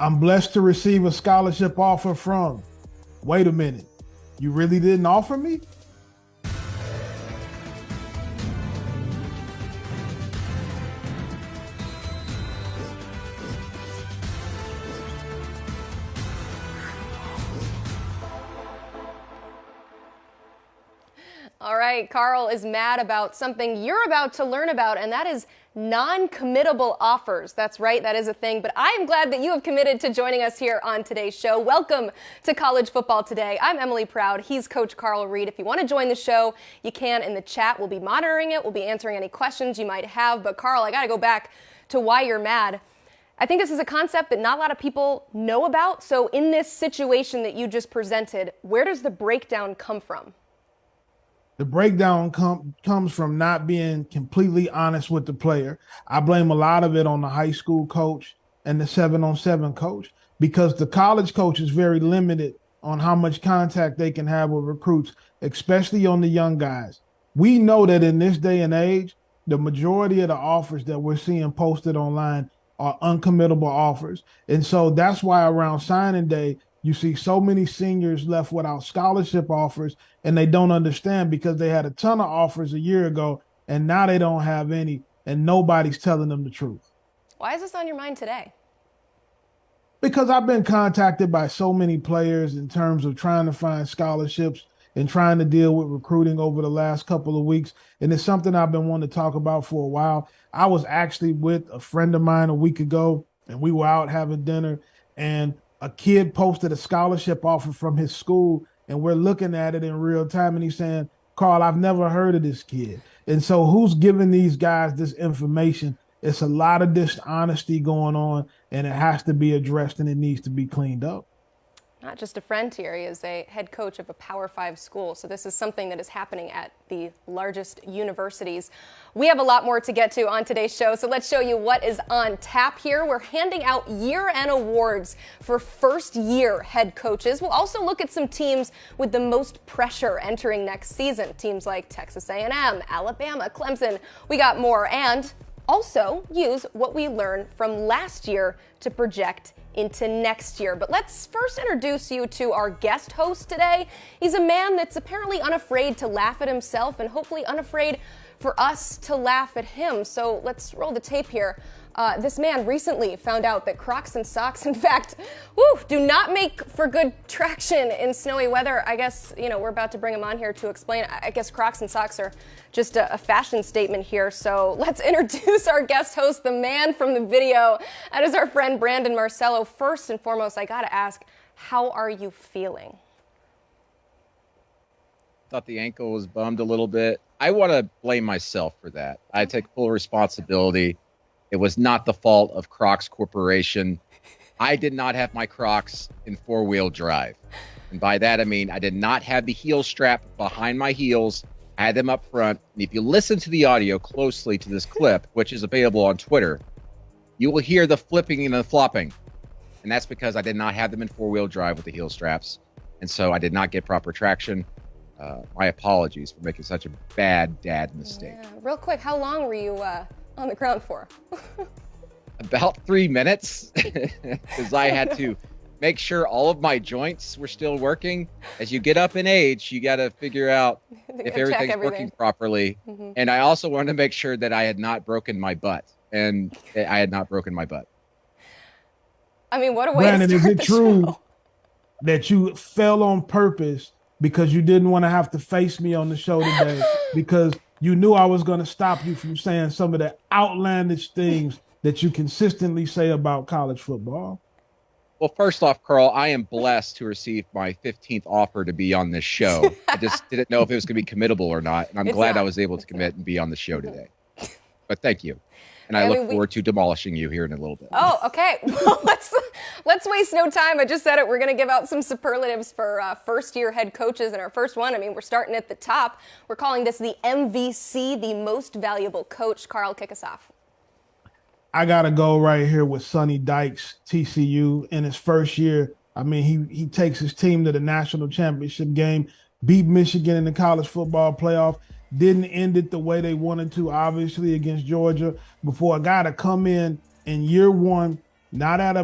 I'm blessed to receive a scholarship offer from. Wait a minute. You really didn't offer me? All right, Carl is mad about something you're about to learn about, and that is non-committable offers. That's right, that is a thing, but I am glad that you have committed to joining us here on today's show. Welcome to College Football Today. I'm Emily Proud. He's Coach Carl Reed. If you want to join the show, you can in the chat. We'll be monitoring it. We'll be answering any questions you might have. But Carl, I got to go back to why you're mad. I think this is a concept that not a lot of people know about. So in this situation that you just presented, where does the breakdown come from? The breakdown comes from not being completely honest with the player. I blame a lot of it on the high school coach and the 7-on-7 coach, because the college coach is very limited on how much contact they can have with recruits, especially on the young guys. We know that in this day and age, the majority of the offers that we're seeing posted online are uncommittable offers. And so that's why around signing day, you see so many seniors left without scholarship offers, and they don't understand because they had a ton of offers a year ago, and now they don't have any, and nobody's telling them the truth. Why is this on your mind today? Because I've been contacted by so many players in terms of trying to find scholarships and trying to deal with recruiting over the last couple of weeks, and it's something I've been wanting to talk about for a while. I was actually with a friend of mine a week ago, and we were out having dinner, and a kid posted a scholarship offer from his school, and we're looking at it in real time, and he's saying, Carl, I've never heard of this kid. And so who's giving these guys this information? It's a lot of dishonesty going on, and it has to be addressed, and it needs to be cleaned up. Not just a friend here, he is a head coach of a Power 5 school. So this is something that is happening at the largest universities. We have a lot more to get to on today's show, so let's show you what is on tap here. We're handing out year-end awards for first-year head coaches. We'll also look at some teams with the most pressure entering next season. Teams like Texas A&M, Alabama, Clemson. We got more, and also use what we learned from last year to project into next year. But let's first introduce you to our guest host today. He's a man that's apparently unafraid to laugh at himself and hopefully unafraid for us to laugh at him. So let's roll the tape here. This man recently found out that Crocs and socks, in fact, do not make for good traction in snowy weather. I guess, we're about to bring him on here to explain. I guess Crocs and socks are just a fashion statement here. So let's introduce our guest host, the man from the video. That is our friend Brandon Marcello. First and foremost, I gotta ask, how are you feeling? Thought the ankle was bummed a little bit. I want to blame myself for that. I take full responsibility. It was not the fault of Crocs Corporation. I did not have my Crocs in four-wheel drive. And by that, I mean I did not have the heel strap behind my heels. I had them up front. And if you listen to the audio closely to this clip, which is available on Twitter, you will hear the flipping and the flopping. And that's because I did not have them in four-wheel drive with the heel straps. And so I did not get proper traction. My apologies for making such a bad dad mistake. Yeah. Real quick, how long were you on the ground for? About 3 minutes, because I had to make sure all of my joints were still working. As you get up in age, you got to figure out if everything's working properly. Mm-hmm. And I also wanted to make sure that I had not broken my butt. And I had not broken my butt. I mean, what a way Brandon, to start is it true that you fell on purpose because you didn't want to have to face me on the show today because you knew I was going to stop you from saying some of the outlandish things that you consistently say about college football? Well, first off, Carl, I am blessed to receive my 15th offer to be on this show. I just didn't know if it was going to be committable or not, and I'm glad I was able to commit and be on the show today. But thank you. And I look forward to demolishing you here in a little bit. Oh, okay. Well, let's waste no time. I just said it. We're going to give out some superlatives for first-year head coaches. And our first one, we're starting at the top. We're calling this the MVC, the most valuable coach. Carl, kick us off. I got to go right here with Sonny Dykes, TCU, in his first year. He takes his team to the national championship game, beat Michigan in the college football playoff. Didn't end it the way they wanted to, obviously, against Georgia, before a guy to come in year one Not at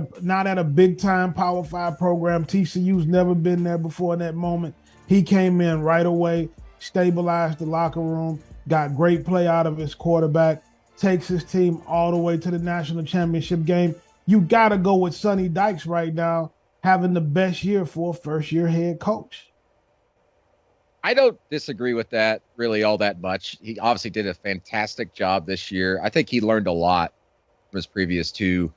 a big time Power 5 program. TCU's never been there before in that moment. He came in right away, stabilized the locker room, got great play out of his quarterback, takes his team all the way to the national championship game. You got to go with Sonny Dykes right now, having the best year for a first-year head coach. I don't disagree with that really all that much. He obviously did a fantastic job this year. I think he learned a lot from his previous two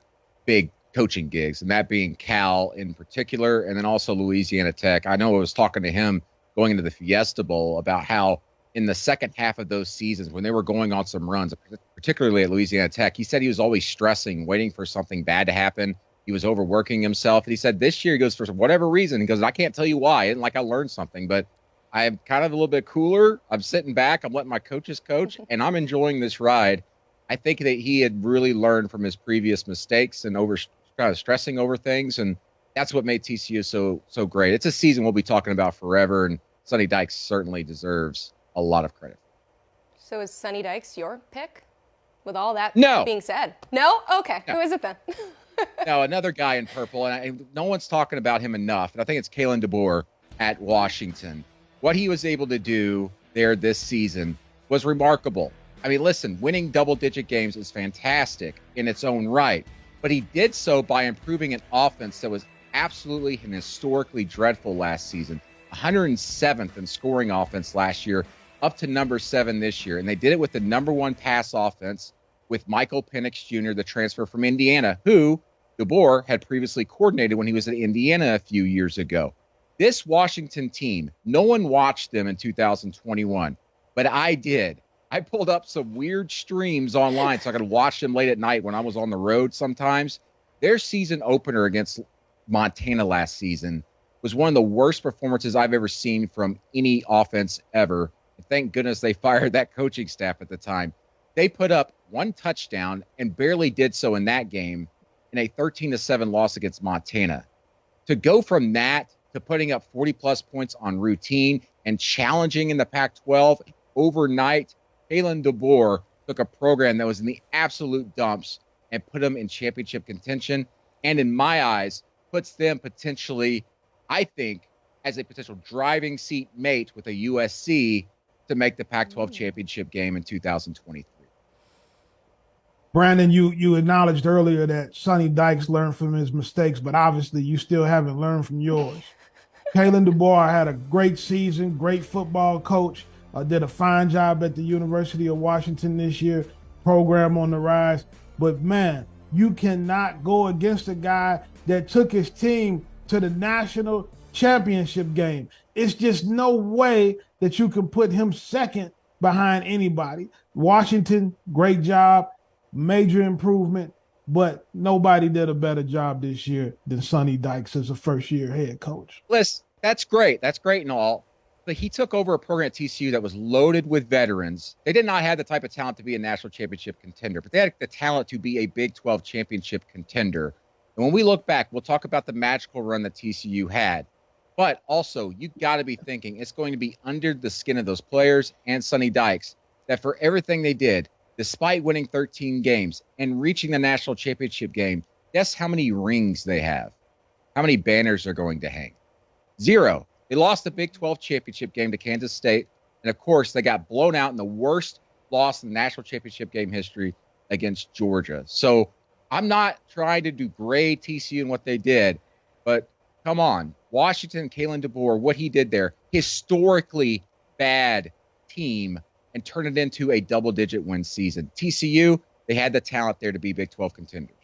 big coaching gigs, and that being Cal in particular, and then also Louisiana Tech. I know I was talking to him going into the Fiesta Bowl about how in the second half of those seasons when they were going on some runs, particularly at Louisiana Tech, he said he was always stressing, waiting for something bad to happen. He was overworking himself. And he said this year, he goes, for whatever reason, he goes, I can't tell you why. And like I learned something, but I'm kind of a little bit cooler. I'm sitting back. I'm letting my coaches coach, and I'm enjoying this ride. I think that he had really learned from his previous mistakes and kind of stressing over things, and that's what made TCU so great. It's a season we'll be talking about forever, and Sonny Dykes certainly deserves a lot of credit. So is Sonny Dykes your pick? With all that being said, no? Okay, no. Who is it then? No, another guy in purple, and no one's talking about him enough. And I think it's Kalen DeBoer at Washington. What he was able to do there this season was remarkable. I mean, listen, winning double-digit games is fantastic in its own right, but he did so by improving an offense that was absolutely and historically dreadful last season. 107th in scoring offense last year, up to number 7 this year. And they did it with the number 1 pass offense with Michael Penix Jr., the transfer from Indiana, who DeBoer had previously coordinated when he was at Indiana a few years ago. This Washington team, no one watched them in 2021, but I did. I pulled up some weird streams online so I could watch them late at night when I was on the road sometimes. Their season opener against Montana last season was one of the worst performances I've ever seen from any offense ever. And thank goodness they fired that coaching staff at the time. They put up 1 touchdown and barely did so in that game in a 13-7 loss against Montana. To go from that to putting up 40-plus points on routine and challenging in the Pac-12 overnight, Kalen DeBoer took a program that was in the absolute dumps and put them in championship contention. And in my eyes, puts them potentially, I think, as a potential driving seat mate with a USC to make the Pac-12 championship game in 2023. Brandon, you acknowledged earlier that Sonny Dykes learned from his mistakes, but obviously you still haven't learned from yours. Kalen DeBoer had a great season, great football coach, did a fine job at the University of Washington this year, program on the rise. But, man, you cannot go against a guy that took his team to the national championship game. It's just no way that you can put him second behind anybody. Washington, great job, major improvement, but nobody did a better job this year than Sonny Dykes as a first-year head coach. Listen, that's great. That's great and all. But he took over a program at TCU that was loaded with veterans. They did not have the type of talent to be a national championship contender, but they had the talent to be a Big 12 championship contender. And when we look back, we'll talk about the magical run that TCU had. But also, you got to be thinking it's going to be under the skin of those players and Sonny Dykes that for everything they did, despite winning 13 games and reaching the national championship game, guess how many rings they have? How many banners are going to hang? 0. They lost the Big 12 championship game to Kansas State. And, of course, they got blown out in the worst loss in the national championship game history against Georgia. So I'm not trying to degrade TCU and what they did, but come on. Washington, Kalen DeBoer, what he did there, historically bad team, and turn it into a double-digit win season. TCU, they had the talent there to be Big 12 contenders.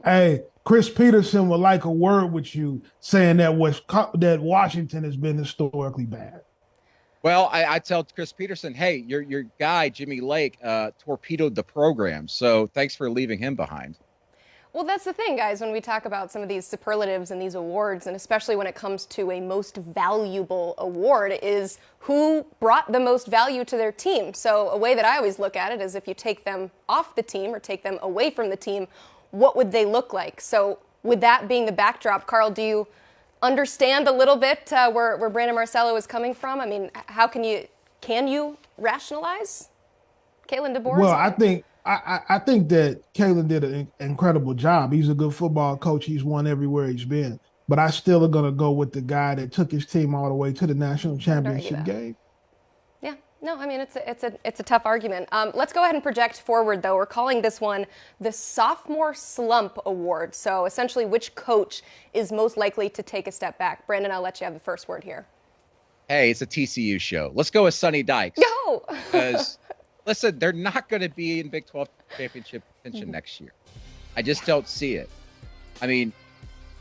Hey, Chris Peterson would like a word with you saying that Washington has been historically bad. Well, I tell Chris Peterson, hey, your guy, Jimmy Lake, torpedoed the program, so thanks for leaving him behind. Well, that's the thing, guys, when we talk about some of these superlatives and these awards, and especially when it comes to a most valuable award, is who brought the most value to their team. So a way that I always look at it is if you take them off the team or take them away from the team, what would they look like? So with that being the backdrop, Carl, do you understand a little bit where Brandon Marcello is coming from? I mean, how can you rationalize Kalen DeBoer? Well, I think that Kalen did an incredible job. He's a good football coach. He's won everywhere he's been. But I still are going to go with the guy that took his team all the way to the national championship game. Yeah, no, I mean it's a tough argument. Let's go ahead and project forward, though. We're calling this one the Sophomore Slump Award. So essentially, which coach is most likely to take a step back? Brandon, I'll let you have the first word here. Hey, it's a TCU show. Let's go with Sonny Dykes. Go. Because listen, they're not going to be in Big 12 championship contention next year. I just don't see it. I mean,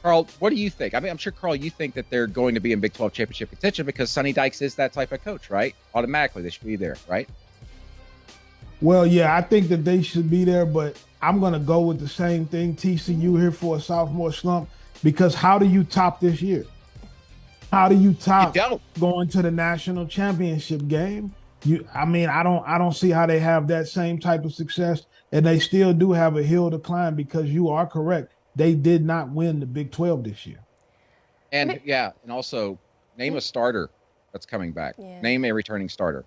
Carl, what do you think? I mean, I'm sure, Carl, you think that they're going to be in Big 12 championship contention because Sonny Dykes is that type of coach, right? Automatically, they should be there, right? Well, yeah, I think that they should be there, but I'm going to go with the same thing. TCU here for a sophomore slump, because how do you top this year? How do you top going to the national championship game? I don't see how they have that same type of success, and they still do have a hill to climb, because you are correct. They did not win the Big 12 this year. And and also name a starter that's coming back. Yeah. Name a returning starter.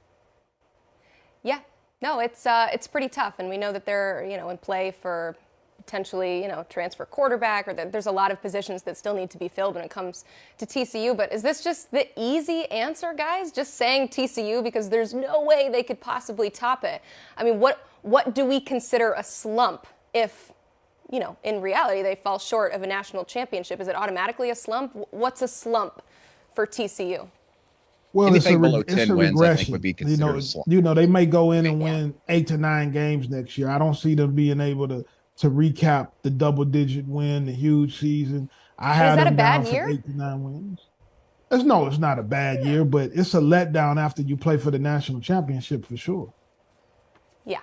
Yeah, no, it's pretty tough, and we know that they're in play for potentially transfer quarterback, or that there's a lot of positions that still need to be filled when it comes to TCU. But is this just the easy answer, guys? Just saying TCU because there's no way they could possibly top it. I mean, what do we consider a slump if in reality they fall short of a national championship? Is it automatically a slump? What's a slump for TCU? Well, anything below 10 wins, I think, would be considered a slump. They may go in and win 8 to 9 games next year. I don't see them being able to recap the double-digit win, the huge season. I have them down for 8 to 9 wins. It's not a bad year, but it's a letdown after you play for the national championship for sure. Yeah,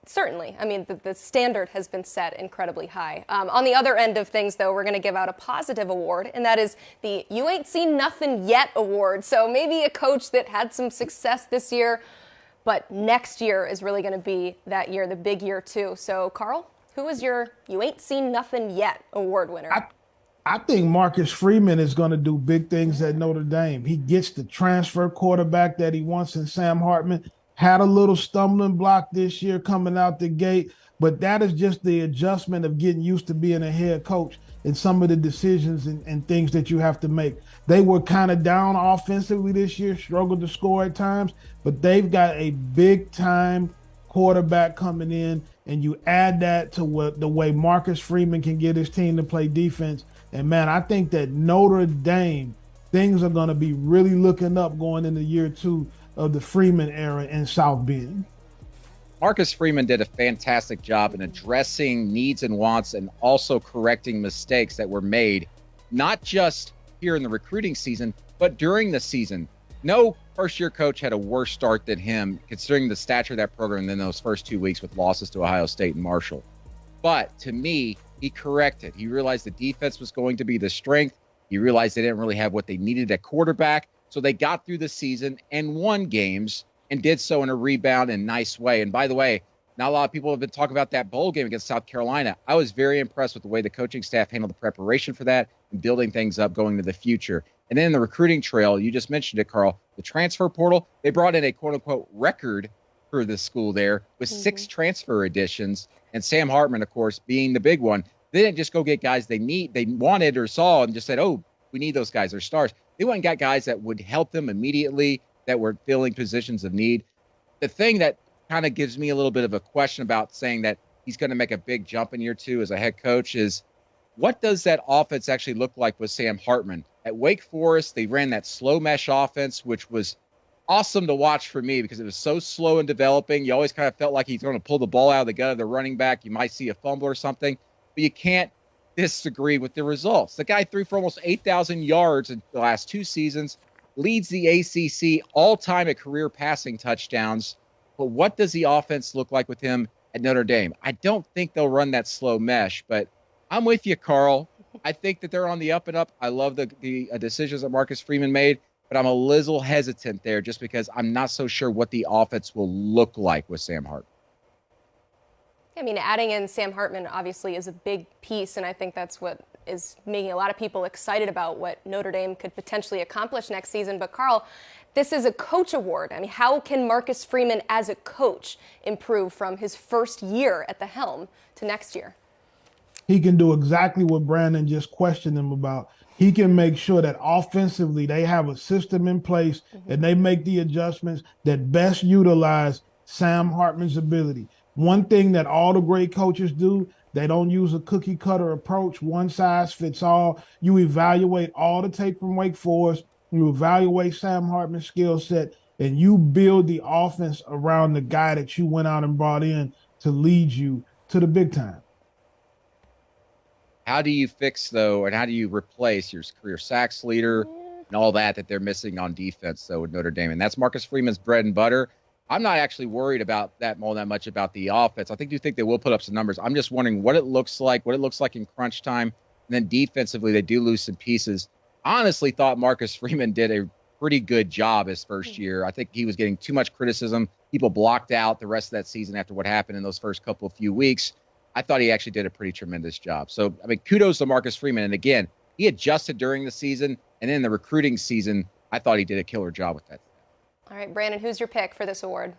certainly. I mean, the standard has been set incredibly high. On the other end of things, though, we're going to give out a positive award, and that is the You Ain't Seen Nothing Yet award. So maybe a coach that had some success this year, but next year is really going to be that year, the big year, too. So, Carl, who is your You Ain't Seen Nothing Yet award winner? I think Marcus Freeman is going to do big things at Notre Dame. He gets the transfer quarterback that he wants in Sam Hartman. Had a little stumbling block this year coming out the gate, but that is just the adjustment of getting used to being a head coach and some of the decisions and things that you have to make. They were kind of down offensively this year, struggled to score at times, but they've got a big-time quarterback coming in, and you add that to the way Marcus Freeman can get his team to play defense. And, man, I think that Notre Dame, things are going to be really looking up going into year 2 of the Freeman era in South Bend. Marcus Freeman did a fantastic job in addressing needs and wants and also correcting mistakes that were made, not just here in the recruiting season, but during the season. No first-year coach had a worse start than him, considering the stature of that program than those first 2 weeks with losses to Ohio State and Marshall. But to me, he corrected. He realized the defense was going to be the strength. He realized they didn't really have what they needed at quarterback. So they got through the season and won games and did so in a rebound and nice way. And by the way, not a lot of people have been talking about that bowl game against South Carolina. I was very impressed with the way the coaching staff handled the preparation for that and building things up going to the future. And then the recruiting trail, you just mentioned it, Carl, the transfer portal, they brought in a quote-unquote record for the school there with 6 transfer additions. And Sam Hartman, of course, being the big one. They didn't just go get guys they wanted or saw and just said, oh, we need those guys. They're stars. They went and got guys that would help them immediately, that were filling positions of need. The thing that kind of gives me a little bit of a question about saying that he's going to make a big jump in year 2 as a head coach is, what does that offense actually look like with Sam Hartman? At Wake Forest, they ran that slow mesh offense, which was awesome to watch for me because it was so slow in developing. You always kind of felt like he's going to pull the ball out of the gut of the running back. You might see a fumble or something, but you can't disagree with the results. The guy threw for almost 8,000 yards in the last 2 seasons, leads the ACC all-time at career passing touchdowns. But what does the offense look like with him at Notre Dame? I don't think they'll run that slow mesh, but I'm with you, Carl. I think that they're on the up and up. I love the decisions that Marcus Freeman made, but I'm a little hesitant there just because I'm not so sure what the offense will look like with Sam Hartman. I mean, adding in Sam Hartman obviously is a big piece, and I think that's what is making a lot of people excited about what Notre Dame could potentially accomplish next season. But Carl, This is a coach award. I mean, how can Marcus Freeman as a coach improve from his first year at the helm to next year? He can do exactly what Brandon just questioned him about. He can make sure that offensively they have a system in place and they make the adjustments that best utilize Sam Hartman's ability. One thing that all the great coaches do, they don't use a cookie cutter approach, one size fits all. You evaluate all the tape from Wake Forest, you evaluate Sam Hartman's skill set, and you build the offense around the guy that you went out and brought in to lead you to the big time. How do you fix, though, and how do you replace your career sacks leader and all that they're missing on defense, though, with Notre Dame? And that's Marcus Freeman's bread and butter. I'm not actually worried about that all that much about the offense. I do think they will put up some numbers. I'm just wondering what it looks like in crunch time. And then defensively, they do lose some pieces. I honestly thought Marcus Freeman did a pretty good job his first year. I think he was getting too much criticism. People blocked out the rest of that season after what happened in those first few weeks. I thought he actually did a pretty tremendous job. So, I mean, kudos to Marcus Freeman. And again, he adjusted during the season. And then the recruiting season, I thought he did a killer job with that. All right, Brandon, who's your pick for this award?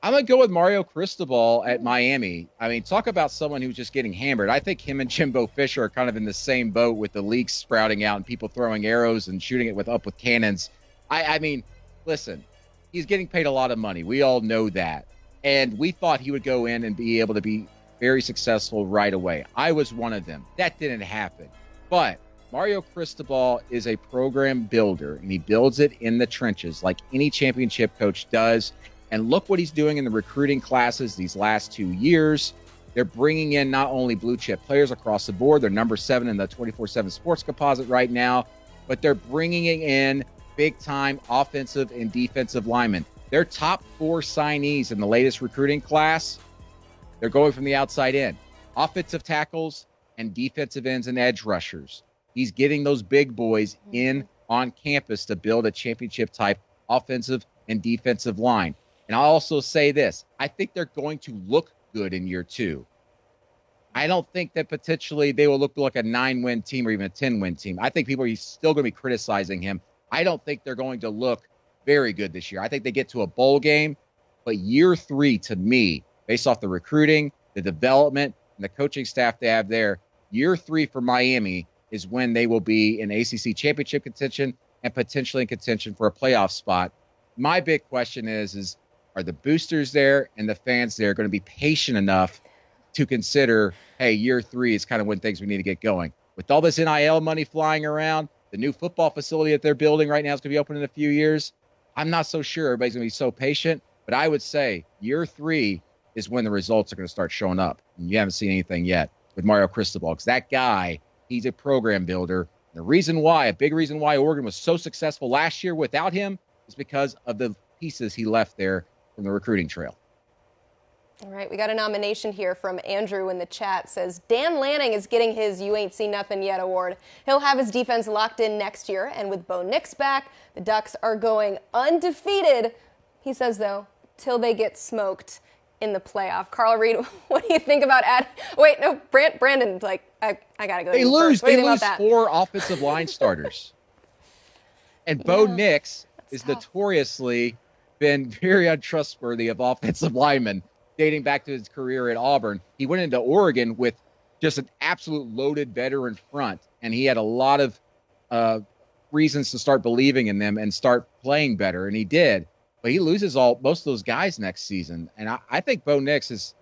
I'm going to go with Mario Cristobal at Miami. I mean, talk about someone who's just getting hammered. I think him and Jimbo Fisher are kind of in the same boat with the leaks sprouting out and people throwing arrows and shooting it up with cannons. I mean, listen, he's getting paid a lot of money. We all know that. And we thought he would go in and be able to be very successful right away. I was one of them. That didn't happen. But Mario Cristobal is a program builder, and he builds it in the trenches like any championship coach does. And look what he's doing in the recruiting classes these last 2 years. They're bringing in not only blue chip players across the board, they're number 7 in the 24/7 sports composite right now, but they're bringing in big time offensive and defensive linemen. Their top 4 signees in the latest recruiting class, they're going from the outside in. Offensive tackles and defensive ends and edge rushers. He's getting those big boys in on campus to build a championship type offensive and defensive line. And I'll also say this, I think they're going to look good in year 2. I don't think that potentially they will look like a 9-win team or even a 10-win team. I think people are still going to be criticizing him. I don't think they're going to look very good this year. I think they get to a bowl game, but year 3 to me, based off the recruiting, the development, and the coaching staff they have there, year 3 for Miami is when they will be in ACC championship contention and potentially in contention for a playoff spot. My big question is are the boosters there and the fans there going to be patient enough to consider, hey, year 3 is kind of when things we need to get going? With all this NIL money flying around, the new football facility that they're building right now is going to be open in a few years. I'm not so sure everybody's going to be so patient, but I would say year 3 is when the results are going to start showing up. And you haven't seen anything yet with Mario Cristobal, because that guy, he's a program builder. The reason why, a big reason why Oregon was so successful last year without him is because of the pieces he left there from the recruiting trail. All right, we got a nomination here from Andrew in the chat. Says Dan Lanning is getting his You Ain't Seen Nothing Yet award. He'll have his defense locked in next year, and with Bo Nix back, the Ducks are going undefeated. He says, though, till they get smoked in the playoff. Carl Reed, what do you think about Wait, no, Brandon's like, I gotta go. They lose 4 offensive line starters. And Bo Nix is notoriously been very untrustworthy of offensive linemen dating back to his career at Auburn. He went into Oregon with just an absolute loaded veteran front, and he had a lot of reasons to start believing in them and start playing better, and he did. But he loses most of those guys next season, and I think Bo Nix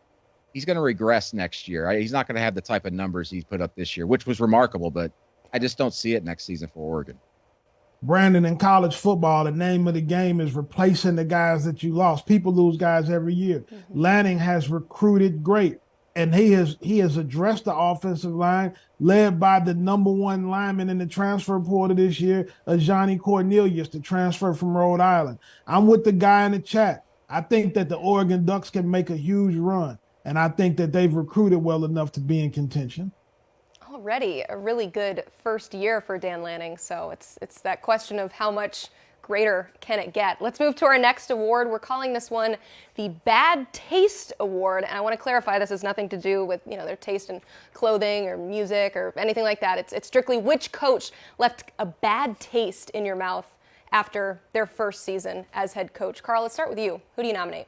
he's going to regress next year. He's not going to have the type of numbers he's put up this year, which was remarkable, but I just don't see it next season for Oregon. Brandon, in college football, the name of the game is replacing the guys that you lost. People lose guys every year. Mm-hmm. Lanning has recruited great, and he has addressed the offensive line, led by the number 1 lineman in the transfer portal this year, Johnny Cornelius, the transfer from Rhode Island. I'm with the guy in the chat. I think that the Oregon Ducks can make a huge run, and I think that they've recruited well enough to be in contention. Already a really good first year for Dan Lanning, so it's that question of how much greater can it get. Let's move to our next award. We're calling this one the Bad Taste Award, and I want to clarify this has nothing to do with their taste in clothing or music or anything like that. It's strictly which coach left a bad taste in your mouth after their first season as head coach. Carl, let's start with you. Who do you nominate?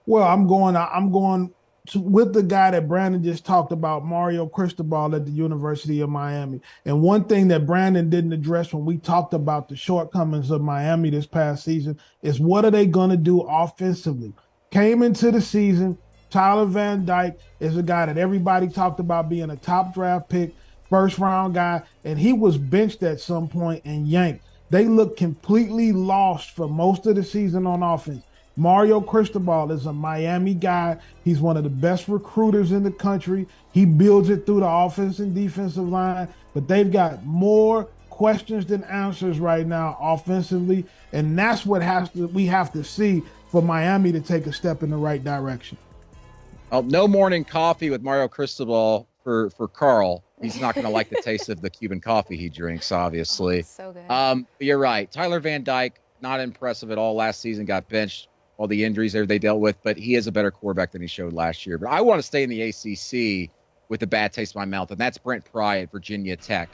Well, I'm going with the guy that Brandon just talked about, Mario Cristobal at the University of Miami. And one thing that Brandon didn't address when we talked about the shortcomings of Miami this past season is what are they going to do offensively? Came into the season, Tyler Van Dyke is a guy that everybody talked about being a top draft pick, first round guy, and he was benched at some point and yanked. They look completely lost for most of the season on offense. Mario Cristobal is a Miami guy. He's one of the best recruiters in the country. He builds it through the offense and defensive line, but they've got more questions than answers right now offensively, and that's what we have to see for Miami to take a step in the right direction. Well, no morning coffee with Mario Cristobal for Carl. He's not going to like the taste of the Cuban coffee he drinks, obviously. Oh, so good. You're right. Tyler Van Dyke, not impressive at all last season, got benched. All the injuries there they dealt with, but he is a better quarterback than he showed last year. But I want to stay in the ACC with a bad taste in my mouth, and that's Brent Pry at Virginia Tech.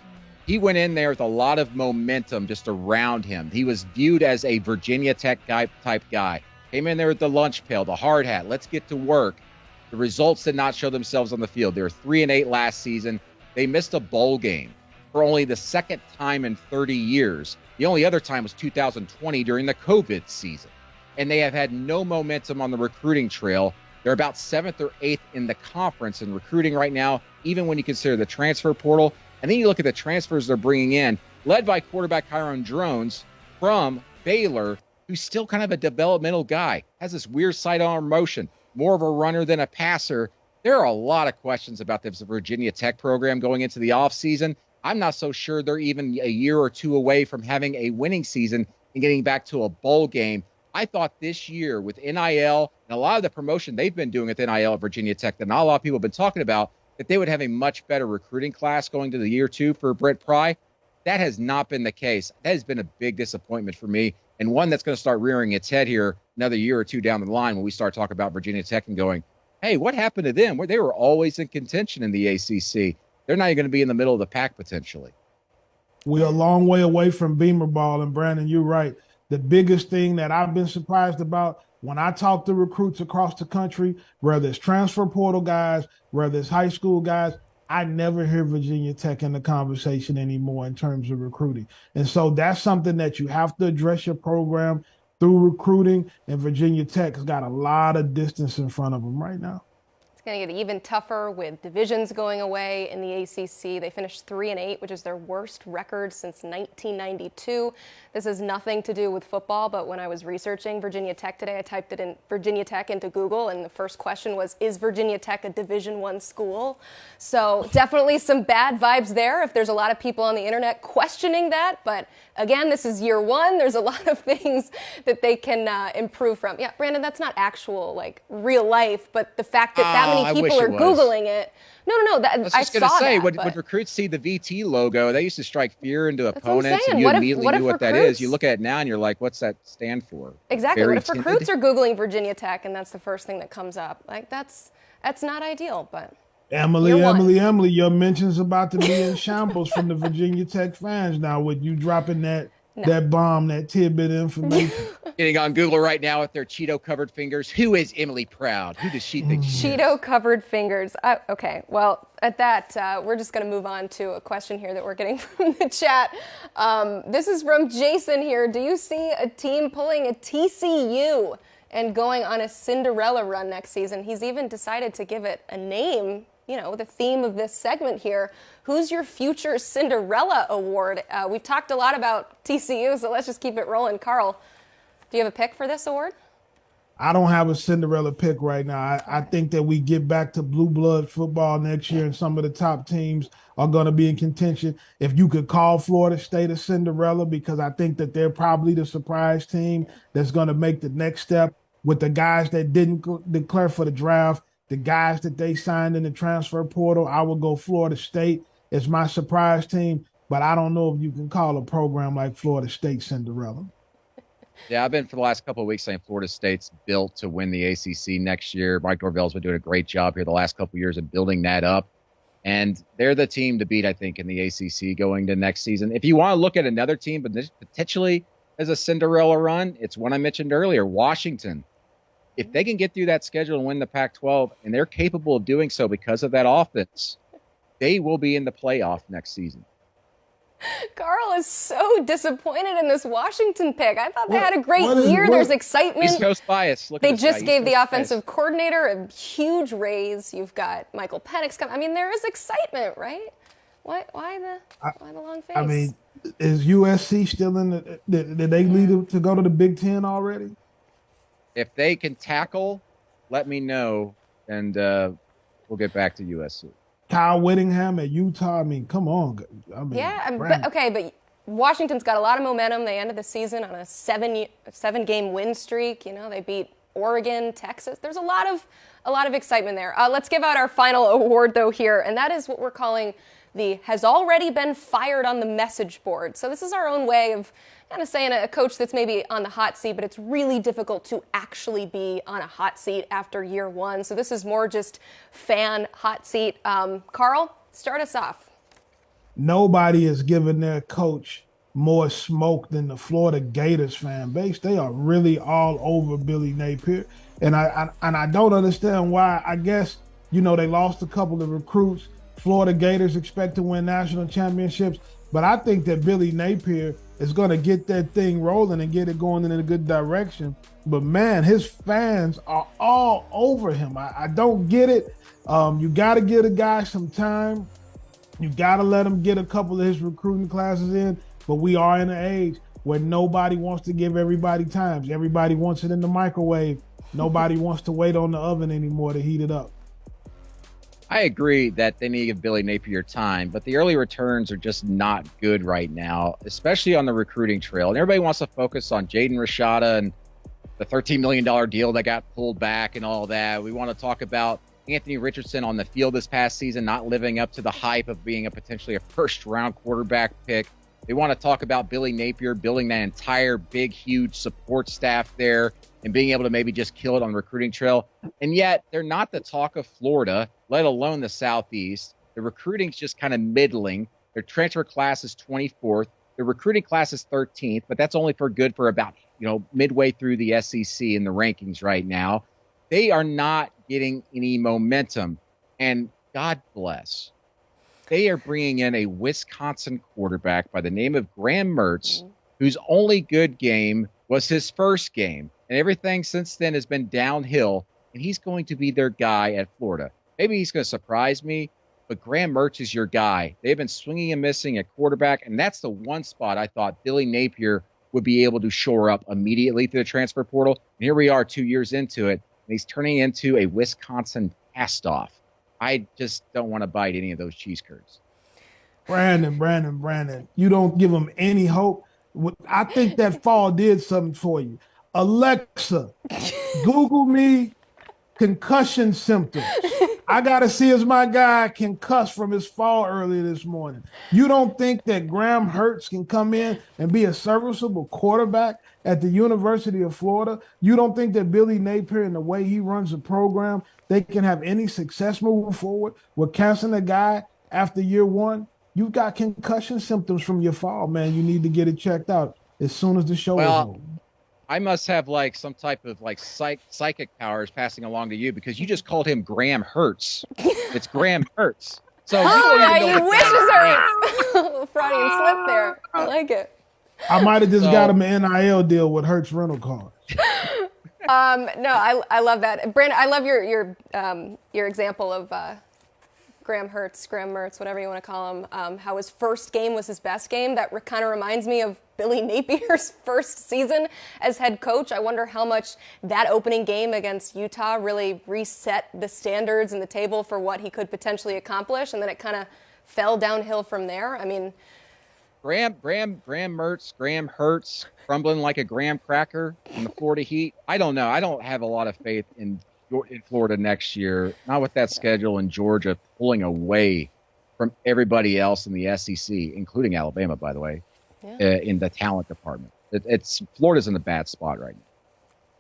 He went in there with a lot of momentum just around him. He was viewed as a Virginia Tech type guy. Came in there with the lunch pail, the hard hat. Let's get to work. The results did not show themselves on the field. They were 3-8 last season. They missed a bowl game for only the second time in 30 years. The only other time was 2020 during the COVID season. And they have had no momentum on the recruiting trail. They're about 7th or 8th in the conference in recruiting right now, even when you consider the transfer portal. And then you look at the transfers they're bringing in, led by quarterback Kyron Drones from Baylor, who's still kind of a developmental guy, has this weird sidearm motion, more of a runner than a passer. There are a lot of questions about this Virginia Tech program going into the offseason. I'm not so sure they're even a year or two away from having a winning season and getting back to a bowl game. I thought this year with NIL and a lot of the promotion they've been doing with NIL at Virginia Tech that not a lot of people have been talking about, that they would have a much better recruiting class going to the year 2 for Brent Pry. That has not been the case. That has been a big disappointment for me, and one that's going to start rearing its head here another year or two down the line when we start talking about Virginia Tech and going, hey, what happened to them? They were always in contention in the ACC. They're not even going to be in the middle of the pack potentially. We're a long way away from Beamer ball, and Brandon, you're right. The biggest thing that I've been surprised about when I talk to recruits across the country, whether it's transfer portal guys, whether it's high school guys, I never hear Virginia Tech in the conversation anymore in terms of recruiting. And so that's something that you have to address your program through recruiting, and Virginia Tech has got a lot of distance in front of them right now. It's going to get even tougher with divisions going away in the ACC. They finished 3-8, which is their worst record since 1992. This has nothing to do with football, but when I was researching Virginia Tech today, I typed it in Virginia Tech into Google, and the first question was, is Virginia Tech a Division I school? So definitely some bad vibes there if there's a lot of people on the internet questioning that. But again, this is year 1. There's a lot of things that they can improve from. Yeah, Brandon, that's not actual, real life, but the fact that that many people are Googling it. No. I was just going to say, when recruits see the VT logo, they used to strike fear into opponents, and you immediately knew what that is. You look at it now, and you're like, what's that stand for? Exactly. What if recruits are Googling Virginia Tech, and that's the first thing that comes up? That's not ideal, but... Emily, your mention's about to be in shambles from the Virginia Tech fans now with you dropping that bomb, that tidbit information. Getting on Google right now with their Cheeto-covered fingers. Who is Emily Proud? Who does she think she is? Cheeto-covered fingers. Okay, well, at that, we're just going to move on to a question here that we're getting from the chat. This is from Jason here. Do you see a team pulling a TCU and going on a Cinderella run next season? He's even decided to give it a name, the theme of this segment here. Who's your future Cinderella award? We've talked a lot about TCU, so let's just keep it rolling. Carl, do you have a pick for this award? I don't have a Cinderella pick right now. I think that we get back to blue blood football next year, and some of the top teams are going to be in contention. If you could call Florida State a Cinderella, because I think that they're probably the surprise team that's going to make the next step with the guys that didn't declare for the draft, the guys that they signed in the transfer portal. I would go Florida State as my surprise team, but I don't know if you can call a program like Florida State Cinderella. Yeah, I've been for the last couple of weeks saying Florida State's built to win the ACC next year. Mike Norvell's been doing a great job here the last couple of years of building that up. And they're the team to beat, I think, in the ACC going to next season. If you want to look at another team, but potentially as a Cinderella run, it's one I mentioned earlier, Washington. If they can get through that schedule and win the Pac-12, and they're capable of doing so because of that offense, they will be in the playoff next season. Carl is so disappointed in this Washington pick. I thought they had a great year. There's excitement. East Coast bias. They just gave the offensive coordinator a huge raise. You've got Michael Penix coming. I mean, there is excitement, right? Why the long face? I mean, is USC still in the? Did they lead to go to the Big Ten already? If they can tackle, let me know, and we'll get back to USC. Kyle Whittingham at Utah. I mean, come on. I mean, but Washington's got a lot of momentum. They ended the season on a seven-game win streak. You know, they beat Oregon, Texas. There's a lot of excitement there. Let's give out our final award though here, and that is what we're calling the has already been fired on the message board. So this is our own way of kind of saying a coach that's maybe on the hot seat, but it's really difficult to actually be on a hot seat after year one. So this is more just fan hot seat. Carl, start us off. Nobody has given their coach more smoke than the Florida Gators fan base. They are really all over Billy Napier. And I don't understand why. I guess, they lost a couple of recruits. Florida Gators expect to win national championships. But I think that Billy Napier is going to get that thing rolling and get it going in a good direction. But, man, his fans are all over him. I don't get it. You got to give a guy some time. You got to let him get a couple of his recruiting classes in. But we are in an age where nobody wants to give everybody time. Everybody wants it in the microwave. Nobody wants to wait on the oven anymore to heat it up. I agree that they need to give Billy Napier time, but the early returns are just not good right now, especially on the recruiting trail. And everybody wants to focus on Jaden Rashada and the $13 million deal that got pulled back and all that. We want to talk about Anthony Richardson on the field this past season, not living up to the hype of being potentially a first-round quarterback pick. They want to talk about Billy Napier building that entire big, huge support staff there and being able to maybe just kill it on the recruiting trail. And yet they're not the talk of Florida, let alone the Southeast. The recruiting's just kind of middling. Their transfer class is 24th. Their recruiting class is 13th, but that's only good for about, midway through the SEC in the rankings right now. They are not getting any momentum. And God bless. They are bringing in a Wisconsin quarterback by the name of Graham Mertz, whose only good game was his first game. And everything since then has been downhill, and he's going to be their guy at Florida. Maybe he's going to surprise me, but Graham Mertz is your guy. They've been swinging and missing at quarterback, and that's the one spot I thought Billy Napier would be able to shore up immediately through the transfer portal. And here we are 2 years into it, and he's turning into a Wisconsin cast-off. I just don't want to bite any of those cheese curds. Brandon, you don't give him any hope. I think that fall did something for you. Alexa, Google me concussion symptoms. I got to see if my guy can cuss from his fall earlier this morning. You don't think that Graham Mertz can come in and be a serviceable quarterback at the University of Florida? You don't think that Billy Napier and the way he runs the program, they can have any success moving forward with canceling a guy after year one? You've got concussion symptoms from your fall, man. You need to get it checked out as soon as the show is over. I must have some type of psychic powers passing along to you because you just called him Graham Hertz. It's Graham Hertz. So you wish it was Freudian slip there. I like it. I might have just got him an NIL deal with Hertz rental cars. No, I love that, Brandon. I love your example of Graham Mertz, whatever you want to call him, how his first game was his best game. That kind of reminds me of Billy Napier's first season as head coach. I wonder how much that opening game against Utah really reset the standards and the table for what he could potentially accomplish, and then it kind of fell downhill from there. I mean, Graham Hertz, crumbling like a graham cracker in the Florida heat. I don't know. I don't have a lot of faith in Florida next year, not with that schedule, and Georgia pulling away from everybody else in the SEC, including Alabama, by the way, in the talent department. Florida's in a bad spot right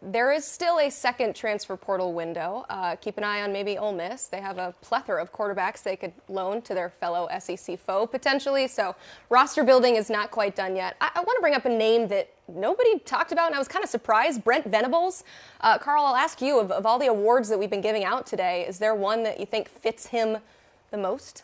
now. there is still a second transfer portal window. Keep an eye on maybe Ole Miss. They have a plethora of quarterbacks they could loan to their fellow SEC foe potentially. So roster building is not quite done yet. I want to bring up a name that nobody talked about, and I was kind of surprised. Brent Venables. Carl, I'll ask you, of all the awards that we've been giving out today, is there one that you think fits him the most?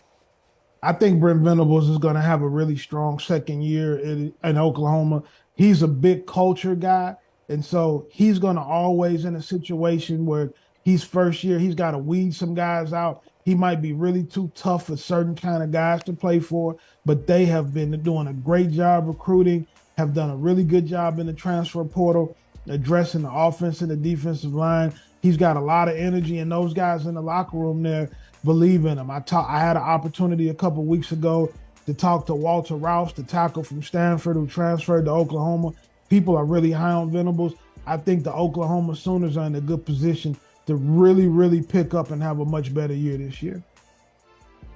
I think Brent Venables is going to have a really strong second year in Oklahoma. He's a big culture guy. And so he's going to always, in a situation where he's first year, he's got to weed some guys out. He might be really too tough for certain kind of guys to play for, but they have been doing a great job recruiting, have done a really good job in the transfer portal, addressing the offense and the defensive line. He's got a lot of energy, and those guys in the locker room there believe in him. I had an opportunity a couple weeks ago to talk to Walter Rouse, the tackle from Stanford who transferred to Oklahoma. People are really high on Venables. I think the Oklahoma Sooners are in a good position to really, really pick up and have a much better year this year.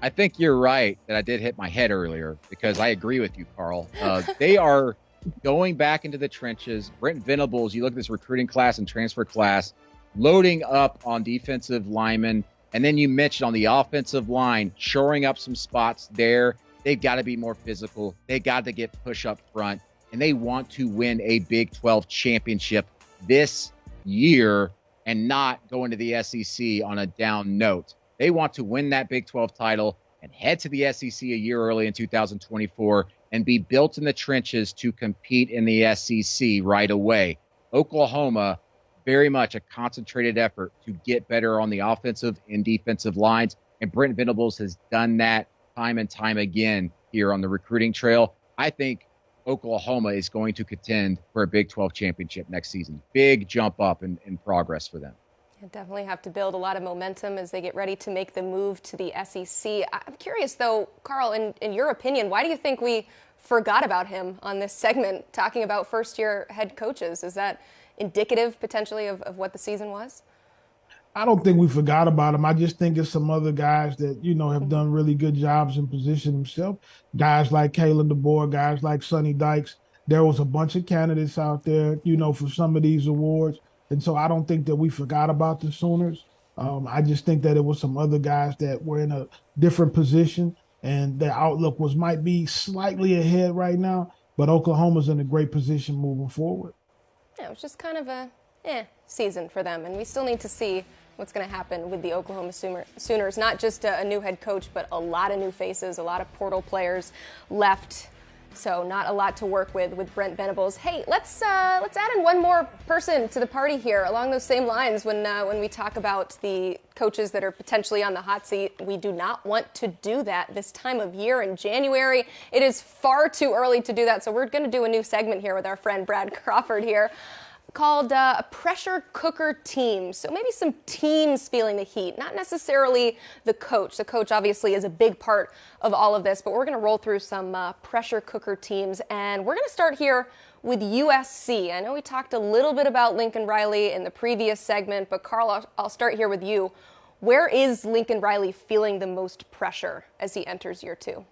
I think you're right that I did hit my head earlier, because I agree with you, Carl. They are going back into the trenches. Brent Venables, you look at this recruiting class and transfer class, loading up on defensive linemen. And then you mentioned on the offensive line, shoring up some spots there. They've got to be more physical. They got to get push up front. And they want to win a Big 12 championship this year and not go into the SEC on a down note. They want to win that Big 12 title and head to the SEC a year early in 2024 and be built in the trenches to compete in the SEC right away. Oklahoma, very much a concentrated effort to get better on the offensive and defensive lines. And Brent Venables has done that time and time again here on the recruiting trail. I think Oklahoma is going to contend for a Big 12 championship next season. Big jump up in progress for them. They definitely have to build a lot of momentum as they get ready to make the move to the SEC. I'm curious, though, Carl, in your opinion, why do you think we forgot about him on this segment, talking about first-year head coaches? Is that indicative, potentially, of what the season was? I don't think we forgot about him. I just think it's some other guys that, have done really good jobs and positioned themselves. Guys like Kalen DeBoer, guys like Sonny Dykes. There was a bunch of candidates out there, for some of these awards. And so I don't think that we forgot about the Sooners. I just think that it was some other guys that were in a different position, and their outlook might be slightly ahead right now, but Oklahoma's in a great position moving forward. Yeah, it was just kind of a season for them, and we still need to see what's going to happen with the Oklahoma Sooners. Not just a new head coach, but a lot of new faces, a lot of portal players left. So not a lot to work with Brent Venables. Hey, let's add in one more person to the party here along those same lines. When we talk about the coaches that are potentially on the hot seat, we do not want to do that this time of year in January. It is far too early to do that. So we're going to do a new segment here with our friend Brad Crawford here, called a pressure cooker team. So maybe some teams feeling the heat, not necessarily the coach. The coach obviously is a big part of all of this, but we're going to roll through some pressure cooker teams. And we're going to start here with USC. I know we talked a little bit about Lincoln Riley in the previous segment, but Carl, I'll start here with you. Where is Lincoln Riley feeling the most pressure as he enters year two?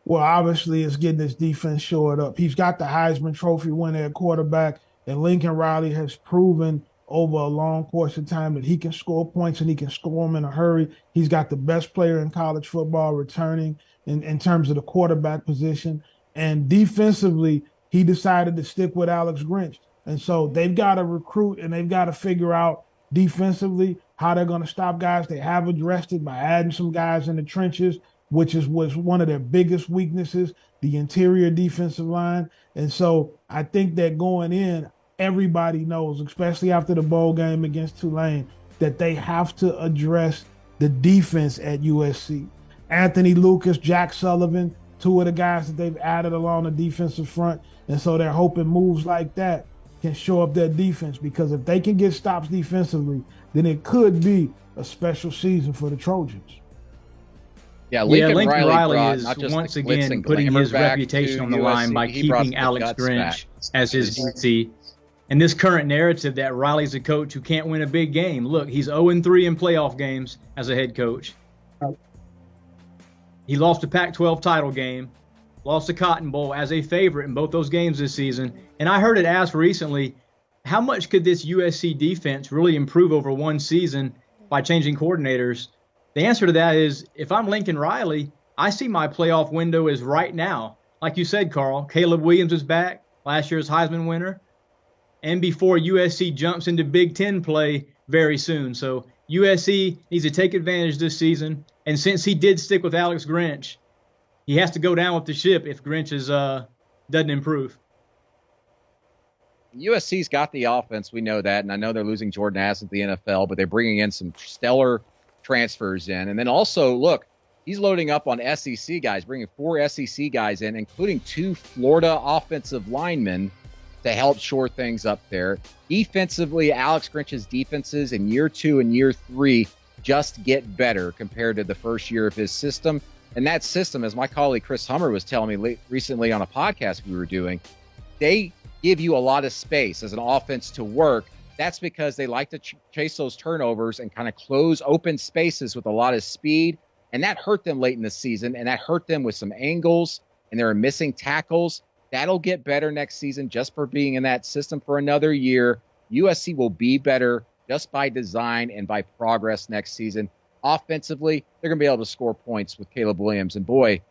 Well, obviously it's getting his defense shored up. He's got the Heisman Trophy winner at quarterback. And Lincoln Riley has proven over a long course of time that he can score points and he can score them in a hurry. He's got the best player in college football returning in terms of the quarterback position. And defensively, he decided to stick with Alex Grinch. And so they've got to recruit and they've got to figure out defensively how they're going to stop guys. They have addressed it by adding some guys in the trenches, which was one of their biggest weaknesses, the interior defensive line. And so I think that going in, everybody knows, especially after the bowl game against Tulane, that they have to address the defense at USC. Anthony Lucas, Jack Sullivan, two of the guys that they've added along the defensive front. And so they're hoping moves like that can show up their defense, because if they can get stops defensively, then it could be a special season for the Trojans. Yeah, Lincoln Riley is once again putting his reputation on the line by keeping Alex Grinch as his DC. And this current narrative that Riley's a coach who can't win a big game. Look, he's 0-3 in playoff games as a head coach. He lost a Pac-12 title game, lost the Cotton Bowl as a favorite in both those games this season. And I heard it asked recently, how much could this USC defense really improve over one season by changing coordinators? The answer to that is, if I'm Lincoln Riley, I see my playoff window is right now. Like you said, Carl, Caleb Williams is back, last year's Heisman winner, and before USC jumps into Big Ten play very soon. So USC needs to take advantage this season. And since he did stick with Alex Grinch, he has to go down with the ship if Grinch doesn't improve. USC's got the offense. We know that. And I know they're losing Jordan Addison at the NFL, but they're bringing in some stellar transfers in. And then also, look, he's loading up on SEC guys, bringing 4 SEC guys in, including 2 Florida offensive linemen to help shore things up there. Defensively, Alex Grinch's defenses in year 2 and year 3 just get better compared to the first year of his system. And that system, as my colleague Chris Hummer was telling me recently on a podcast we were doing, they give you a lot of space as an offense to work. That's because they like to chase those turnovers and kind of close open spaces with a lot of speed. And that hurt them late in the season, and that hurt them with some angles, and they were missing tackles. That'll get better next season just for being in that system for another year. USC will be better just by design and by progress next season. Offensively, they're going to be able to score points with Caleb Williams. And boy,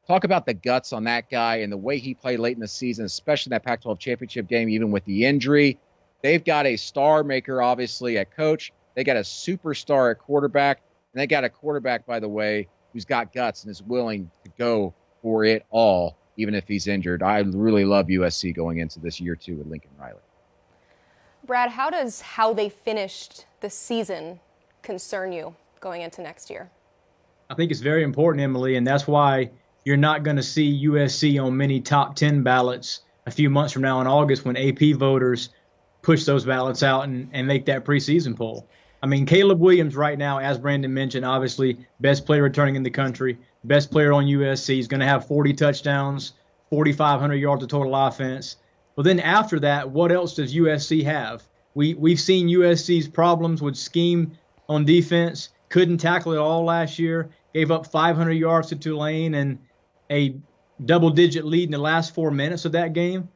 talk about the guts on that guy and the way he played late in the season, especially in that Pac-12 championship game, even with the injury. They've got a star maker, obviously, at coach. They got a superstar at quarterback. And they got a quarterback, by the way, who's got guts and is willing to go for it all, even if he's injured. I really love USC going into this year 2 with Lincoln Riley. Brad, how does how they finished the season concern you going into next year? I think it's very important, Emily, and that's why you're not going to see USC on many top 10 ballots a few months from now in August when AP voters push those ballots out and make that preseason poll. I mean, Caleb Williams right now, as Brandon mentioned, obviously best player returning in the country, best player on USC. He's going to have 40 touchdowns, 4,500 yards of total offense. Well, then after that, what else does USC have? We've seen USC's problems with scheme on defense, couldn't tackle it all last year, gave up 500 yards to Tulane and a double-digit lead in the last 4 minutes of that game.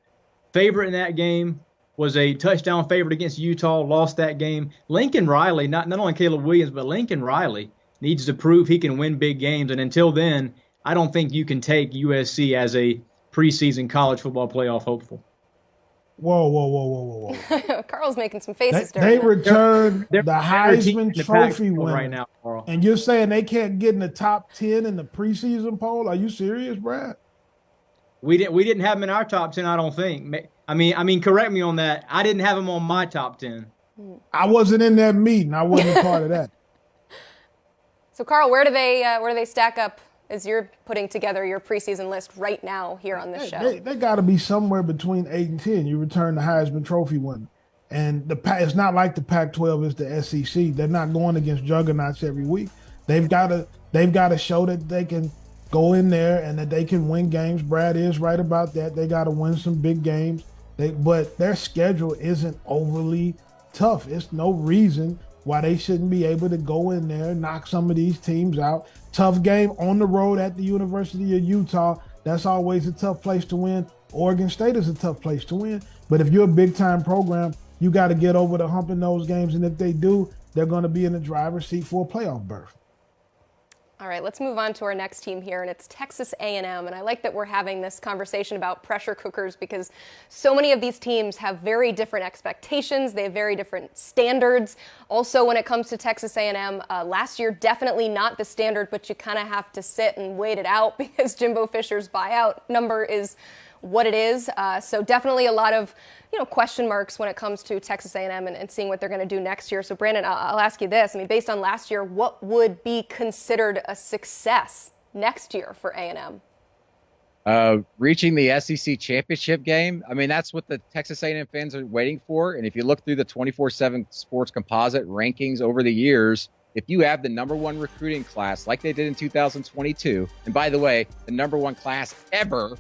Favorite in that game was a touchdown favorite against Utah, lost that game. Lincoln Riley, not only Caleb Williams, but Lincoln Riley needs to prove he can win big games. And until then, I don't think you can take USC as a preseason college football playoff hopeful. Whoa. Carl's making some faces. They returned the Heisman Trophy winner right now, Carl. And you're saying they can't get in the top 10 in the preseason poll? Are you serious, Brad? We didn't have them in our top 10, I don't think. I mean, correct me on that. I didn't have them on my top 10. I wasn't in that meeting. I wasn't a part of that. So, Carl, where do they stack up as you're putting together your preseason list right now here on this show? They got to be somewhere between 8 and 10. You return the Heisman Trophy winner. And it's not like the Pac-12 is the SEC. They're not going against juggernauts every week. They've got to show that they can go in there and that they can win games. Brad is right about that. They got to win some big games. But their schedule isn't overly tough. It's no reason why they shouldn't be able to go in there, knock some of these teams out. Tough game on the road at the University of Utah. That's always a tough place to win. Oregon State is a tough place to win. But if you're a big-time program, you got to get over the hump in those games. And if they do, they're going to be in the driver's seat for a playoff berth. All right, let's move on to our next team here, and it's Texas A&M. And I like that we're having this conversation about pressure cookers because so many of these teams have very different expectations. They have very different standards. Also, when it comes to Texas A&M, last year, definitely not the standard, but you kind of have to sit and wait it out because Jimbo Fisher's buyout number is what it is. So definitely a lot of question marks when it comes to Texas A&M and seeing what they're going to do next year. So Brandon, I'll ask you this. I mean, based on last year, what would be considered a success next year for A&M? Reaching the SEC championship game. I mean, that's what the Texas A&M fans are waiting for. And if you look through the 24/7 Sports Composite rankings over the years, if you have the number one recruiting class like they did in 2022, and by the way, the number one class ever,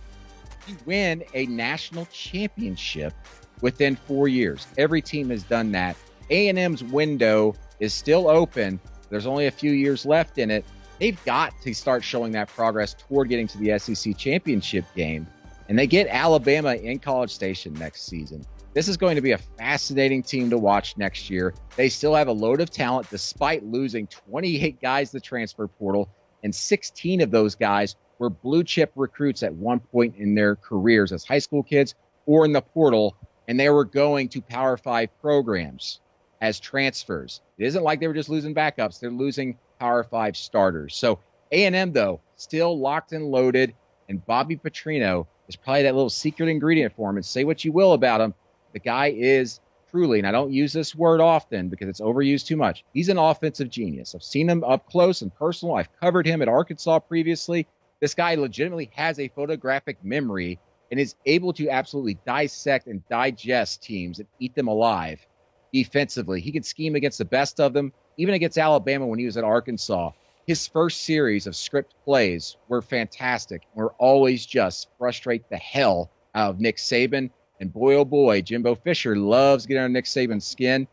you win a national championship within 4 years. Every team has done that. A&M's window is still open. There's only a few years left in it. They've got to start showing that progress toward getting to the SEC championship game. And they get Alabama in College Station next season. This is going to be a fascinating team to watch next year. They still have a load of talent despite losing 28 guys to the transfer portal, and 16 of those guys were blue chip recruits at one point in their careers as high school kids or in the portal, and they were going to Power 5 programs as transfers. It isn't like they were just losing backups. They're losing Power 5 starters. So A&M, though, still locked and loaded, and Bobby Petrino is probably that little secret ingredient for him. And say what you will about him, the guy is truly, and I don't use this word often because it's overused too much, he's an offensive genius. I've seen him up close and personal. I've covered him at Arkansas previously. This guy legitimately has a photographic memory and is able to absolutely dissect and digest teams and eat them alive defensively. He can scheme against the best of them, even against Alabama when he was at Arkansas. His first series of script plays were fantastic. Were always just frustrate the hell out of Nick Saban. And boy, oh boy, Jimbo Fisher loves getting on Nick Saban's skin.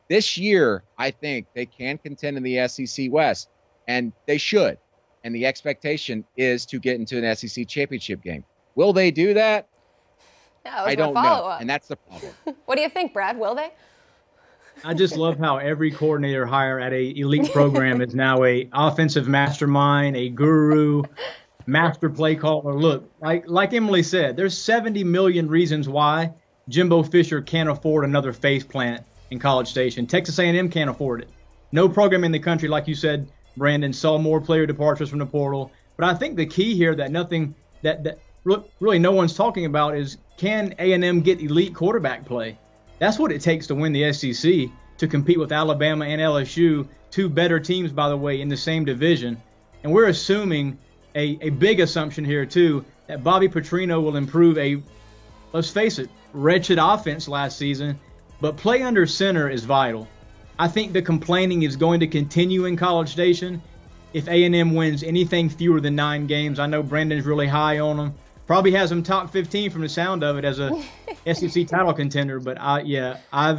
This year, I think they can contend in the SEC West, and they should. And the expectation is to get into an SEC championship game. Will they do that? I don't know, and that's the problem. What do you think, Brad? Will they? I just love how every coordinator hire at a elite program is now a offensive mastermind, a guru, master play caller. Look, like Emily said, there's 70 million reasons why Jimbo Fisher can't afford another face plant in College Station. Texas A&M can't afford it. No program in the country, like you said, Brandon, saw more player departures from the portal. But I think the key here that really no one's talking about is, can A&M get elite quarterback play? That's what it takes to win the SEC, to compete with Alabama and LSU, two better teams, by the way, in the same division. And we're assuming a big assumption here, too, that Bobby Petrino will improve let's face it, wretched offense last season, but play under center is vital. I think the complaining is going to continue in College Station if A&M wins anything fewer than 9 games. I know Brandon's really high on them. Probably has them top 15 from the sound of it as a SEC title contender. But I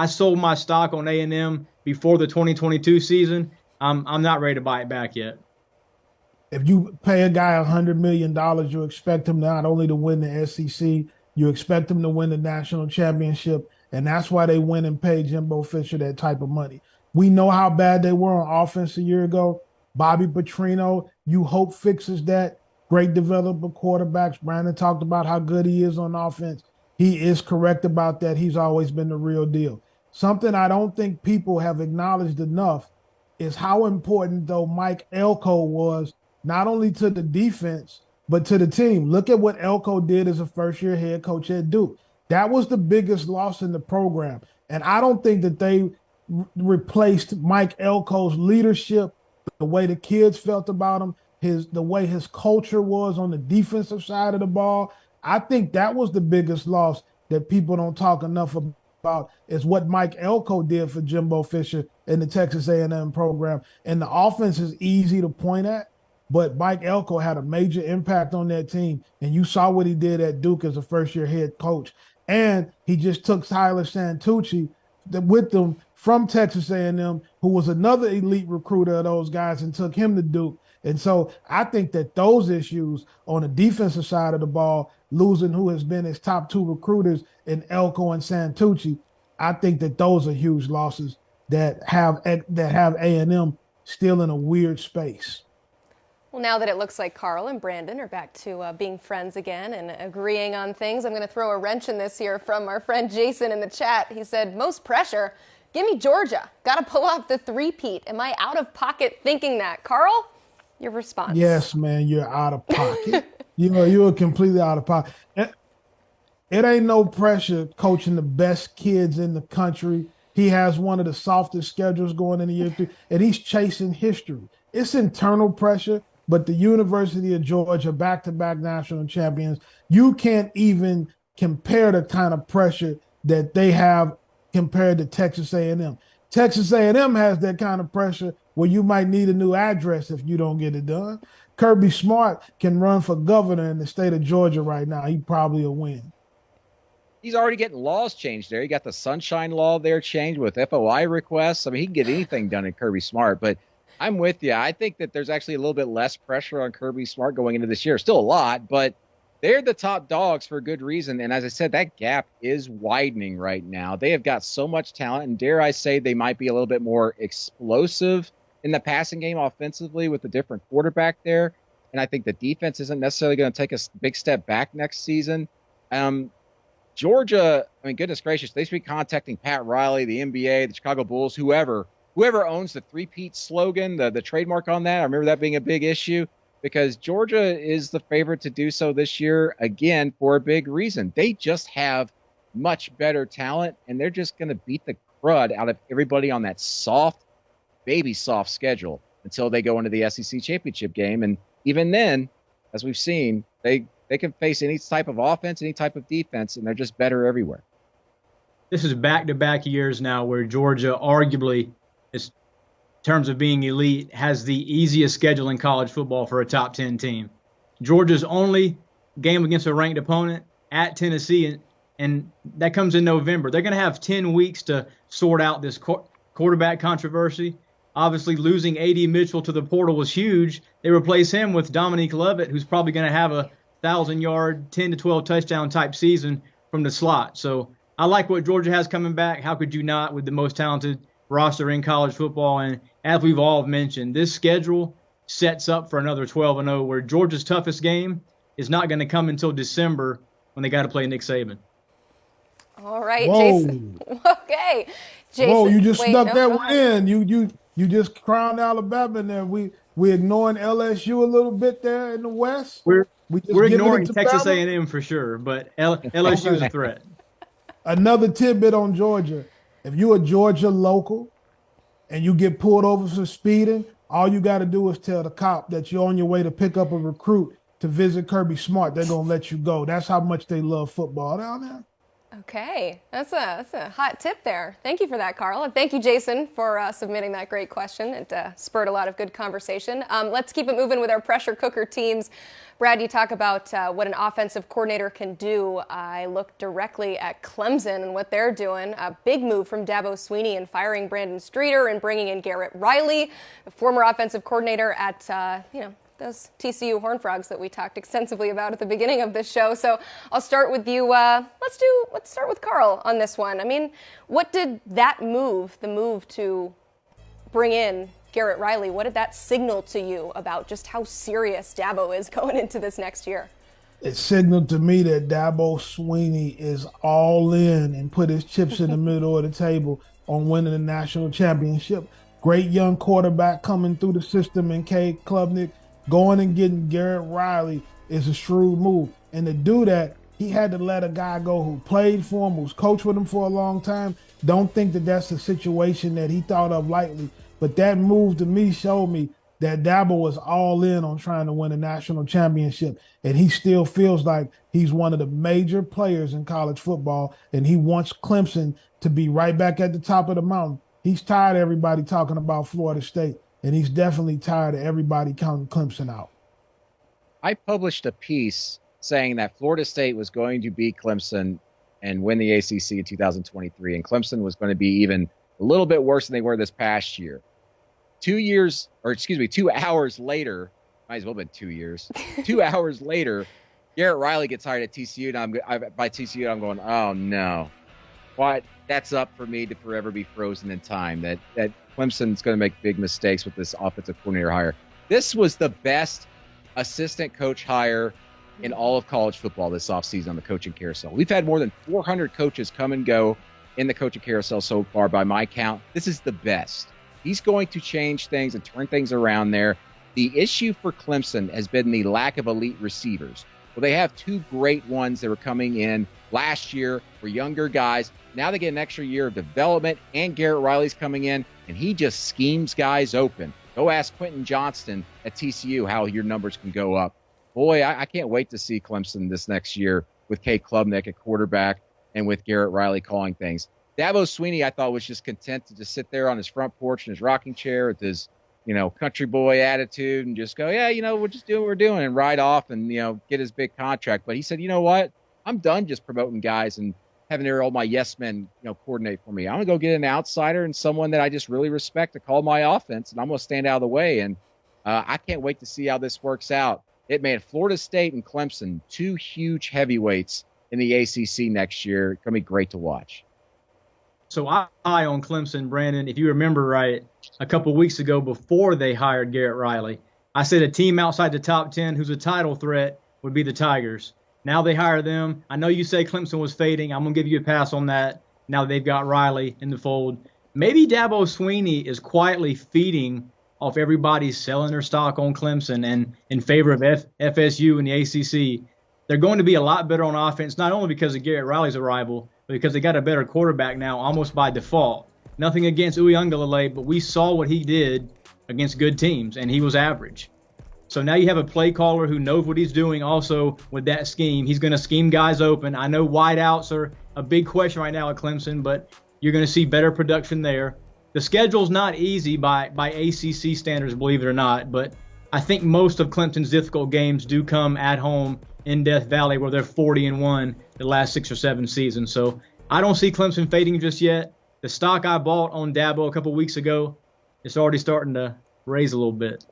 sold my stock on A&M before the 2022 season. I'm not ready to buy it back yet. If you pay a guy $100 million, you expect him not only to win the SEC, you expect him to win the national championship. And that's why they went and paid Jimbo Fisher that type of money. We know how bad they were on offense a year ago. Bobby Petrino, you hope, fixes that. Great developer quarterbacks. Brandon talked about how good he is on offense. He is correct about that. He's always been the real deal. Something I don't think people have acknowledged enough is how important, though, Mike Elko was, not only to the defense, but to the team. Look at what Elko did as a first-year head coach at Duke. That was the biggest loss in the program. And I don't think that they replaced Mike Elko's leadership, the way the kids felt about him, the way his culture was on the defensive side of the ball. I think that was the biggest loss that people don't talk enough about, is what Mike Elko did for Jimbo Fisher in the Texas A&M program. And the offense is easy to point at, but Mike Elko had a major impact on that team. And you saw what he did at Duke as a first-year head coach. And he just took Tyler Santucci with them from Texas A&M, who was another elite recruiter of those guys, and took him to Duke. And so I think that those issues on the defensive side of the ball, losing who has been his top 2 recruiters in Elko and Santucci, I think that those are huge losses that have A&M still in a weird space. Well, now that it looks like Carl and Brandon are back to being friends again and agreeing on things, I'm going to throw a wrench in this here from our friend Jason in the chat. He said, most pressure. Give me Georgia. Got to pull off the three-peat. Am I out of pocket thinking that? Carl, your response. Yes, man, you're out of pocket. You're completely out of pocket. It ain't no pressure coaching the best kids in the country. He has one of the softest schedules going into year 3, and he's chasing history. It's internal pressure. But the University of Georgia, back-to-back national champions, you can't even compare the kind of pressure that they have compared to Texas A&M. Texas A&M has that kind of pressure where you might need a new address if you don't get it done. Kirby Smart can run for governor in the state of Georgia right now. He probably will win. He's already getting laws changed there. He got the Sunshine Law there changed with FOI requests. I mean, he can get anything done in Kirby Smart, but I'm with you. I think that there's actually a little bit less pressure on Kirby Smart going into this year. Still a lot, but they're the top dogs for a good reason. And as I said, that gap is widening right now. They have got so much talent, and dare I say they might be a little bit more explosive in the passing game offensively with a different quarterback there. And I think the defense isn't necessarily going to take a big step back next season. Georgia, I mean, goodness gracious, they should be contacting Pat Riley, the NBA, the Chicago Bulls, whoever owns the three-peat slogan, the trademark on that. I remember that being a big issue, because Georgia is the favorite to do so this year, again, for a big reason. They just have much better talent, and they're just going to beat the crud out of everybody on that baby soft schedule until they go into the SEC championship game. And even then, as we've seen, they can face any type of offense, any type of defense, and they're just better everywhere. This is back-to-back years now where Georgia arguably, in terms of being elite, has the easiest schedule in college football for a top 10 team. Georgia's only game against a ranked opponent at Tennessee, and that comes in November. They're going to have 10 weeks to sort out this quarterback controversy. Obviously, losing A.D. Mitchell to the portal was huge. They replace him with Dominique Lovett, who's probably going to have a 1,000-yard, 10 to 12 touchdown type season from the slot. So I like what Georgia has coming back. How could you not, with the most talented roster in college football? And as we've all mentioned, this schedule sets up for another 12-0, where Georgia's toughest game is not going to come until December when they got to play Nick Saban. All right, Whoa. Jason. Okay, Jason. Whoa, you just snuck that one in. You just crowned Alabama in there. We ignoring LSU a little bit there in the West. We're ignoring Texas Bama. A&M for sure, but LSU is a threat. Another tidbit on Georgia. If you're a Georgia local and you get pulled over for speeding, all you got to do is tell the cop that you're on your way to pick up a recruit to visit Kirby Smart. They're going to let you go. That's how much they love football down there. Okay, that's a hot tip there. Thank you for that, Carl. And thank you, Jason, for submitting that great question. It spurred a lot of good conversation. Let's keep it moving with our pressure cooker teams. Brad, you talk about what an offensive coordinator can do. I look directly at Clemson and what they're doing. A big move from Dabo Swinney in firing Brandon Streeter and bringing in Garrett Riley, the former offensive coordinator at, those TCU Horned Frogs that we talked extensively about at the beginning of this show. So I'll start with you. Let's start with Carl on this one. I mean, what did that move, the move to bring in Garrett Riley, what did that signal to you about just how serious Dabo is going into this next year? It signaled to me that Dabo Swinney is all in and put his chips in the middle of the table on winning the national championship. Great young quarterback coming through the system in Cade Klubnik. Going and getting Garrett Riley is a shrewd move. And to do that, he had to let a guy go who played for him, who's coached with him for a long time. Don't think that that's a situation that he thought of lightly. But that move to me showed me that Dabo was all in on trying to win a national championship. And he still feels like he's one of the major players in college football. And he wants Clemson to be right back at the top of the mountain. He's tired of everybody talking about Florida State. And he's definitely tired of everybody counting Clemson out. I published a piece saying that Florida State was going to beat Clemson and win the ACC in 2023, and Clemson was going to be even a little bit worse than they were this past year. 2 hours later, might as well have been 2 years. 2 hours later, Garrett Riley gets hired at TCU, and by TCU, I'm going, oh no. What? That's up for me to forever be frozen in time. That Clemson's going to make big mistakes with this offensive coordinator hire. This was the best assistant coach hire in all of college football this offseason on the coaching carousel. We've had more than 400 coaches come and go in the coaching carousel so far by my count. This is the best. He's going to change things and turn things around there. The issue for Clemson has been the lack of elite receivers. Well, they have two great ones that were coming in last year for younger guys. Now they get an extra year of development, and Garrett Riley's coming in, and he just schemes guys open. Go ask Quentin Johnston at TCU how your numbers can go up. Boy, I can't wait to see Clemson this next year with Cade Klubnik at quarterback and with Garrett Riley calling things. Dabo Swinney, I thought, was just content to just sit there on his front porch in his rocking chair with his, country boy attitude and just go, we're just doing what we're doing and ride off and, get his big contract. But he said, you know what? I'm done just promoting guys and having all my yes men, coordinate for me. I'm going to go get an outsider and someone that I just really respect to call my offense, and I'm going to stand out of the way. And I can't wait to see how this works out. It made Florida State and Clemson 2 huge heavyweights in the ACC next year. It's going to be great to watch. So I'm high on Clemson, Brandon. If you remember right, a couple weeks ago before they hired Garrett Riley, I said a team outside the top 10 who's a title threat would be the Tigers. Now they hire them. I know you say Clemson was fading. I'm going to give you a pass on that. Now they've got Riley in the fold. Maybe Dabo Swinney is quietly feeding off everybody selling their stock on Clemson and in favor of FSU and the ACC. They're going to be a lot better on offense, not only because of Garrett Riley's arrival, but because they got a better quarterback now almost by default. Nothing against Uiagalelei, but we saw what he did against good teams, and he was average. So now you have a play caller who knows what he's doing also with that scheme. He's going to scheme guys open. I know wideouts are a big question right now at Clemson, but you're going to see better production there. The schedule's not easy by ACC standards, believe it or not, but I think most of Clemson's difficult games do come at home in Death Valley, where they're 40-1 the last 6 or 7 seasons. So I don't see Clemson fading just yet. The stock I bought on Dabo a couple weeks ago, it's already starting to raise a little bit.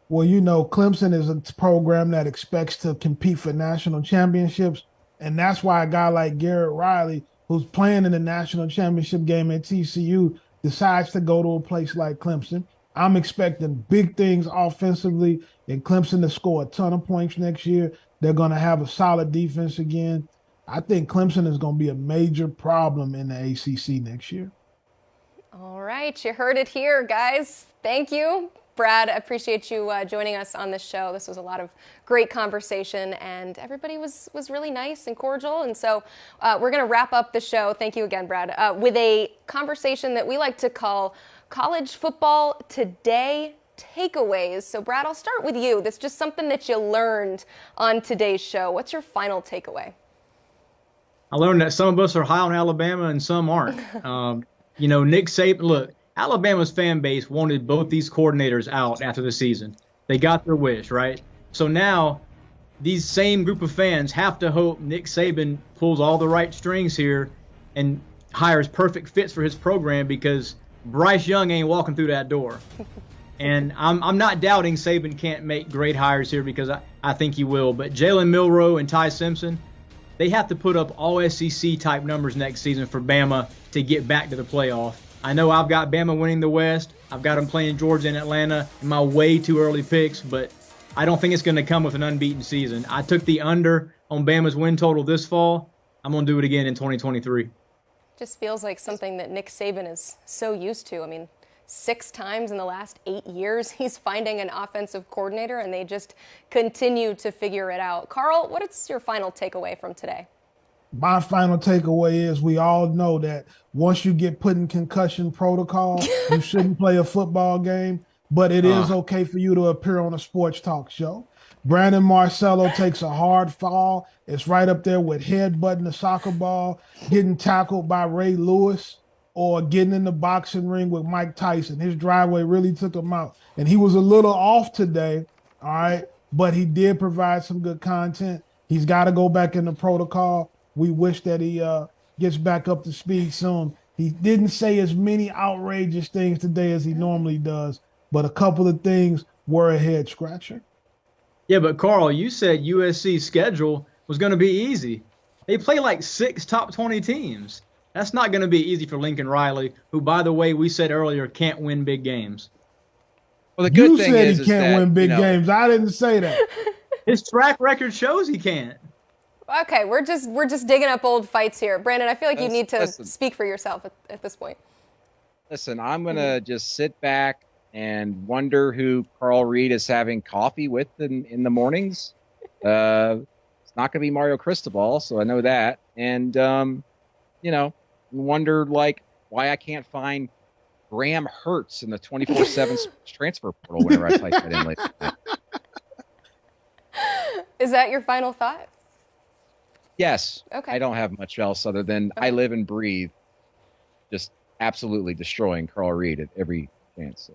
Well, you know, Clemson is a program that expects to compete for national championships, and that's why a guy like Garrett Riley, who's playing in the national championship game at TCU, decides to go to a place like Clemson. I'm expecting big things offensively and Clemson to score a ton of points next year. They're going to have a solid defense again. I think Clemson is going to be a major problem in the ACC next year. All right, you heard it here, guys. Thank you. Brad, I appreciate you joining us on this show. This was a lot of great conversation, and everybody was really nice and cordial. And so we're going to wrap up the show. Thank you again, Brad, with a conversation that we like to call College Football Today Takeaways. So, Brad, I'll start with you. That's just something that you learned on today's show. What's your final takeaway? I learned that some of us are high on Alabama and some aren't. Nick Saban, look, Alabama's fan base wanted both these coordinators out after the season. They got their wish, right? So now these same group of fans have to hope Nick Saban pulls all the right strings here and hires perfect fits for his program, because Bryce Young ain't walking through that door. And I'm not doubting Saban can't make great hires here, because I think he will. But Jalen Milroe and Ty Simpson, they have to put up all SEC type numbers next season for Bama to get back to the playoff. I know I've got Bama winning the West. I've got them playing Georgia and Atlanta in my way too early picks, but I don't think it's going to come with an unbeaten season. I took the under on Bama's win total this fall. I'm going to do it again in 2023. Just feels like something that Nick Saban is so used to. I mean, 6 times in the last 8 years, he's finding an offensive coordinator, and they just continue to figure it out. Carl, what is your final takeaway from today? My final takeaway is we all know that once you get put in concussion protocol, you shouldn't play a football game, but it is okay for you to appear on a sports talk show. Brandon Marcello takes a hard fall. It's right up there with headbutting a soccer ball, getting tackled by Ray Lewis, or getting in the boxing ring with Mike Tyson. His driveway really took him out. And he was a little off today, all right, but he did provide some good content. He's got to go back in the protocol. We wish that he gets back up to speed soon. He didn't say as many outrageous things today as he normally does, but a couple of things were a head scratcher. Yeah, but Carl, you said USC's schedule was going to be easy. They play like 6 top 20 teams. That's not going to be easy for Lincoln Riley, who, by the way, we said earlier, can't win big games. Well, the good you thing said is he can't win big games. I didn't say that. His track record shows he can't. Okay, we're just digging up old fights here. Brandon, I feel like you need to speak for yourself at this point. Listen, I'm going to just sit back and wonder who Carl Reed is having coffee with in the mornings. It's not going to be Mario Cristobal, so I know that. And, wonder, why I can't find Graham Hurts in the 24/7 transfer portal whenever I type that in later. Is that your final thought? Yes. Okay. I don't have much else other than I live and breathe just absolutely destroying Carl Reed at every chance.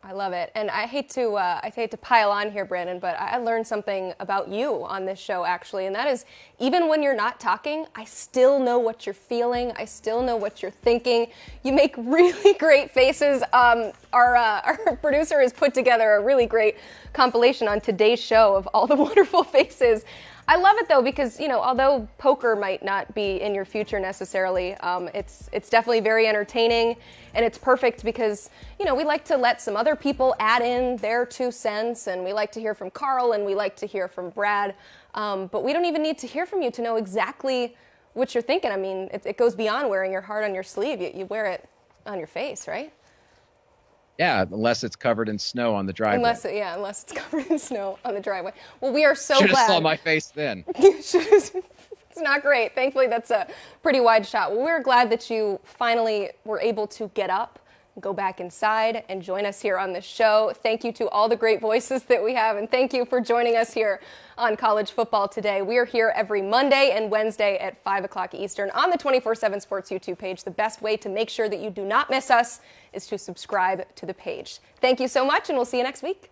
I love it. And I hate to pile on here, Brandon, but I learned something about you on this show, actually. And that is, even when you're not talking, I still know what you're feeling. I still know what you're thinking. You make really great faces. Our producer has put together a really great compilation on today's show of all the wonderful faces. I love it, though, because, although poker might not be in your future necessarily, it's definitely very entertaining, and it's perfect because, we like to let some other people add in their 2 cents, and we like to hear from Carl, and we like to hear from Brad, but we don't even need to hear from you to know exactly what you're thinking. I mean, it goes beyond wearing your heart on your sleeve. You wear it on your face, right? Yeah, unless it's covered in snow on the driveway. Unless it's covered in snow on the driveway. Well, we are so glad. Should have saw my face then. It's not great. Thankfully, that's a pretty wide shot. Well, we're glad that you finally were able to get up, go back inside, and join us here on the show. Thank you to all the great voices that we have, and thank you for joining us here on College Football Today. We are here every Monday and Wednesday at 5 o'clock Eastern on the 24/7 Sports YouTube page. The best way to make sure that you do not miss us is to subscribe to the page. Thank you so much, and we'll see you next week.